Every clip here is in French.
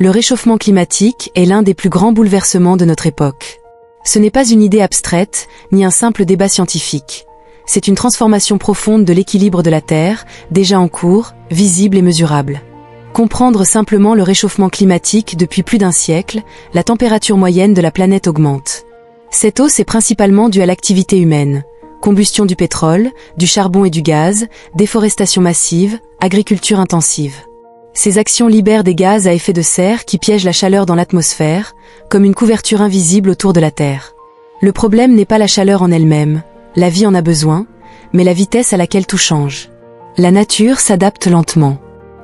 Le réchauffement climatique est l'un des plus grands bouleversements de notre époque. Ce n'est pas une idée abstraite, ni un simple débat scientifique. C'est une transformation profonde de l'équilibre de la Terre, déjà en cours, visible et mesurable. Comprendre simplement le réchauffement climatique depuis plus d'un siècle, la température moyenne de la planète augmente. Cette hausse est principalement due à l'activité humaine. Combustion du pétrole, du charbon et du gaz, déforestation massive, agriculture intensive. Ces actions libèrent des gaz à effet de serre qui piègent la chaleur dans l'atmosphère, comme une couverture invisible autour de la Terre. Le problème n'est pas la chaleur en elle-même, la vie en a besoin, mais la vitesse à laquelle tout change. La nature s'adapte lentement.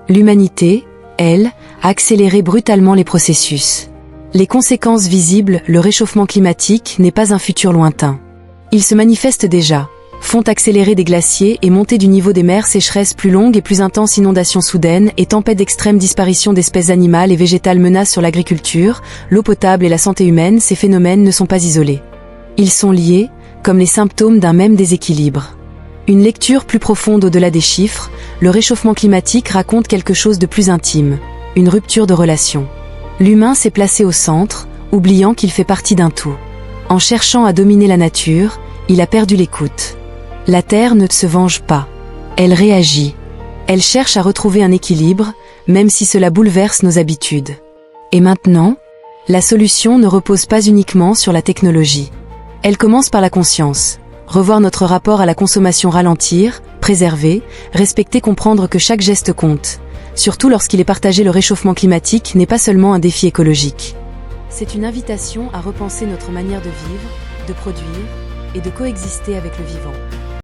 L'humanité, elle, a accéléré brutalement les processus. Les conséquences visibles, le réchauffement climatique n'est pas un futur lointain. Il se manifeste déjà. Fonte accélérée des glaciers et montée du niveau des mers, sécheresses plus longues et plus intenses, inondations soudaines et tempêtes extrêmes, disparition d'espèces animales et végétales, menaces sur l'agriculture, l'eau potable et la santé humaine. Ces phénomènes ne sont pas isolés. Ils sont liés, comme les symptômes d'un même déséquilibre. Une lecture plus profonde au-delà des chiffres, le réchauffement climatique raconte quelque chose de plus intime, une rupture de relation. L'humain s'est placé au centre, oubliant qu'il fait partie d'un tout. En cherchant à dominer la nature, il a perdu l'écoute. La Terre ne se venge pas. Elle réagit. Elle cherche à retrouver un équilibre, même si cela bouleverse nos habitudes. Et maintenant, la solution ne repose pas uniquement sur la technologie. Elle commence par la conscience. Revoir notre rapport à la consommation, ralentir, préserver, respecter, comprendre que chaque geste compte. Surtout lorsqu'il est partagé, le réchauffement climatique n'est pas seulement un défi écologique. C'est une invitation à repenser notre manière de vivre, de produire et de coexister avec le vivant.